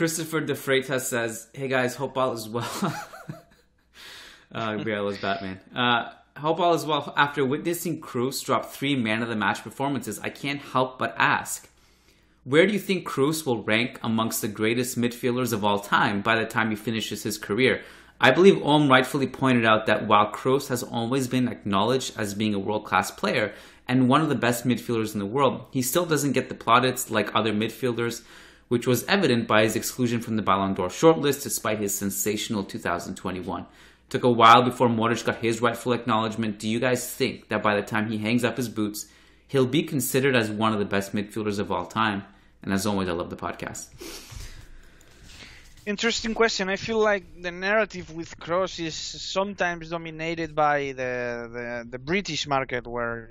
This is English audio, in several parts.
Christopher De Freitas says, "Hey guys, hope all is well." Gabriel is Batman. Hope all is well. After witnessing Kroos drop 3 man of the match performances, I can't help but ask, where do you think Kroos will rank amongst the greatest midfielders of all time by the time he finishes his career? I believe Ohm rightfully pointed out that while Kroos has always been acknowledged as being a world-class player and one of the best midfielders in the world, he still doesn't get the plaudits like other midfielders, which was evident by his exclusion from the Ballon d'Or shortlist despite his sensational 2021. Took a while before Modric got his rightful acknowledgement. Do you guys think that by the time he hangs up his boots, he'll be considered as one of the best midfielders of all time? And as always, I love the podcast. Interesting question. I feel like the narrative with Kroos is sometimes dominated by the British market, where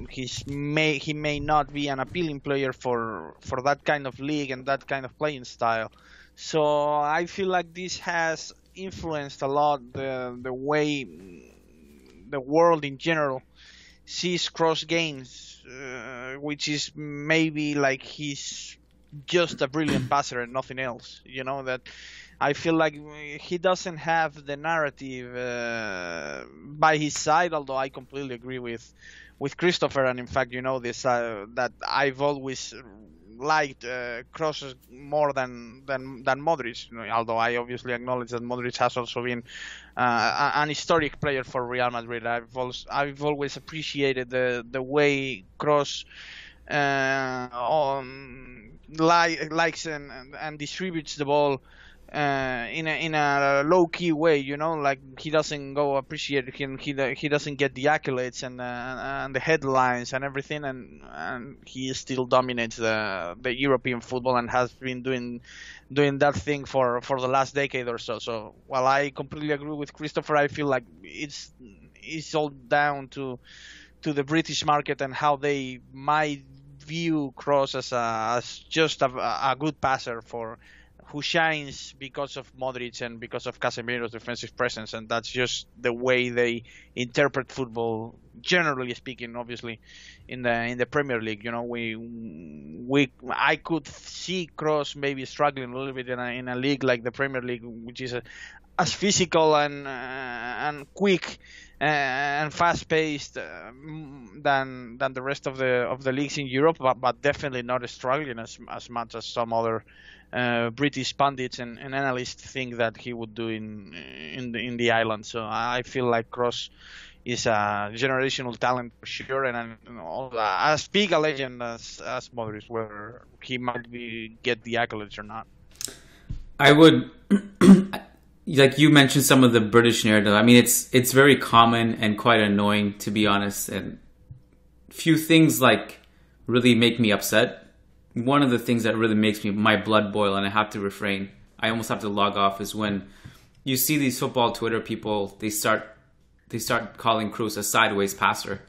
he may not be an appealing player for that kind of league and that kind of playing style. So I feel like this has influenced a lot the way the world in general sees Kroos games, which is maybe like he's just a brilliant passer and nothing else. That I feel like he doesn't have the narrative by his side, although I completely agree with Christopher. And in fact, this that I've always liked Kroos more than Modric, although I obviously acknowledge that Modric has also been an historic player for Real Madrid. I've always appreciated the way Kroos likes and distributes the ball in a low key way, like he doesn't go appreciate him. He doesn't get the accolades and the headlines and everything, and he still dominates the European football and has been doing that thing for the last decade or so. So while I completely agree with Christopher, I feel like it's all down to the British market and how they might view Kroos as just a good passer who shines because of Modric and because of Casemiro's defensive presence, and that's just the way they interpret football, generally speaking. Obviously, in the Premier League, I could see Kroos maybe struggling a little bit in a league like the Premier League, which is as physical and quick and fast-paced than the rest of the leagues in Europe, but definitely not struggling as much as some other British pundits and analysts think that he would do in the island. So I feel like Kroos is a generational talent for sure, and as big a legend as Modric, whether he might get the accolades or not. I would. Like you mentioned some of the British narrative. I mean, it's very common and quite annoying, to be honest. And few things like really make me upset. One of the things that really makes my blood boil, and I have to refrain, I almost have to log off, is when you see these football Twitter people, they start calling Kroos a sideways passer.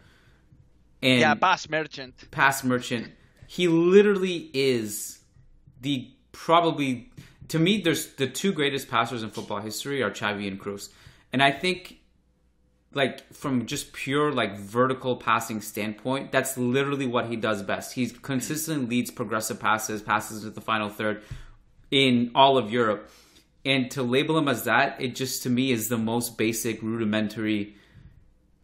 And pass merchant. Pass merchant. He literally is probably, to me, there's the 2 greatest passers in football history are Xavi and Kroos. And I think, like, from just pure, like, vertical passing standpoint, that's literally what he does best. He consistently leads progressive passes to the final third in all of Europe. And to label him as that, it just, to me, is the most basic, rudimentary,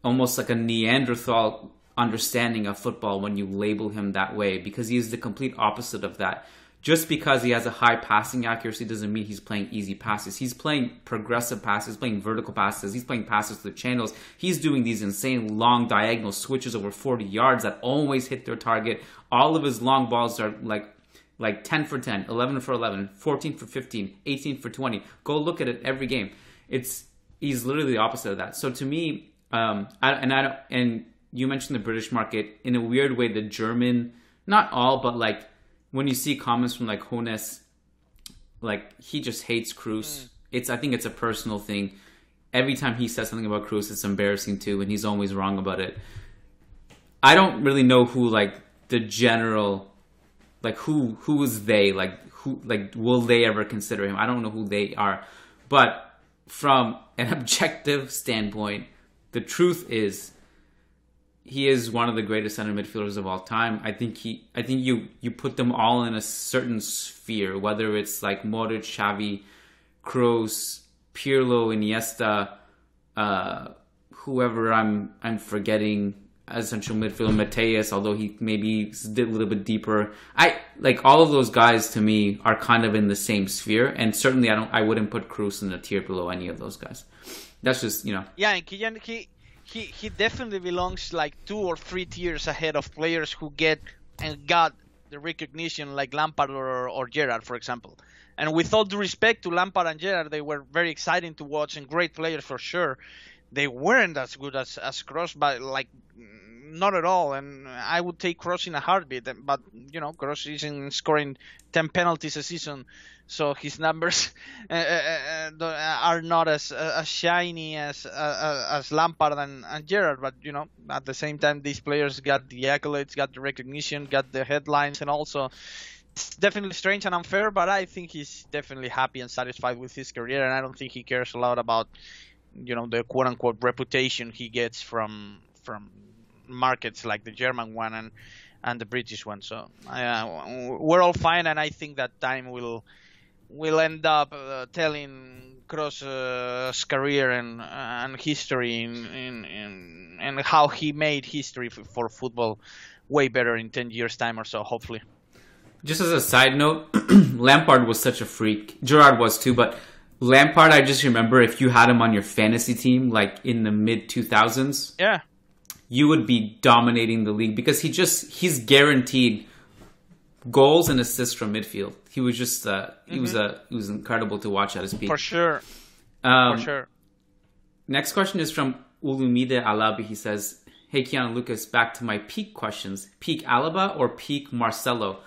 almost like a Neanderthal understanding of football when you label him that way, because he is the complete opposite of that. Just because he has a high passing accuracy doesn't mean he's playing easy passes. He's playing progressive passes, playing vertical passes. He's playing passes to the channels. He's doing these insane long diagonal switches over 40 yards that always hit their target. All of his long balls are like 10 for 10, 11 for 11, 14 for 15, 18 for 20. Go look at it every game. He's literally the opposite of that. So to me, and you mentioned the British market, in a weird way, the German, not all, but like, when you see comments from like Hones, like he just hates Kroos. I think it's a personal thing. Every time he says something about Kroos, it's embarrassing too, and he's always wrong about it. I don't really know who like the general, like who is they, like who, like will they ever consider him? I don't know who they are, but from an objective standpoint, the truth is, he is one of the greatest center midfielders of all time. I think you put them all in a certain sphere, whether it's like Modric, Xavi, Kroos, Pirlo, Iniesta, whoever I'm forgetting as central midfielder, Mateus, although he maybe did a little bit deeper. I like all of those guys to me are kind of in the same sphere, and certainly I wouldn't put Kroos in a tier below any of those guys. That's just, you know. Yeah, and he definitely belongs like 2 or 3 tiers ahead of players who get and got the recognition like Lampard or Gerrard, for example. And with all due respect to Lampard and Gerrard, they were very exciting to watch and great players for sure. They weren't as good as Kroos, but like not at all. And I would take Kroos in a heartbeat. But you know, Kroos isn't scoring 10 penalties a season, so his numbers are not as shiny as Lampard and Gerrard. But you know, at the same time, these players got the accolades, got the recognition, got the headlines, and also it's definitely strange and unfair. But I think he's definitely happy and satisfied with his career, and I don't think he cares a lot about, you know, the quote unquote reputation he gets from markets like the German one and the British one. So we're all fine, and I think that time will end up telling Kroos' career and history and how he made history for football way better in 10 years time or so, hopefully. Just as a side note, Lampard was such a freak. Gerrard was too, but Lampard, I just remember if you had him on your fantasy team, like in the mid 2000s, yeah, you would be dominating the league because he's guaranteed goals and assists from midfield. He was just he was incredible to watch at his peak. For sure. For sure. Next question is from Ulumide Alabi. He says, "Hey Kian and Lucas, back to my peak questions. Peak Alaba or peak Marcelo?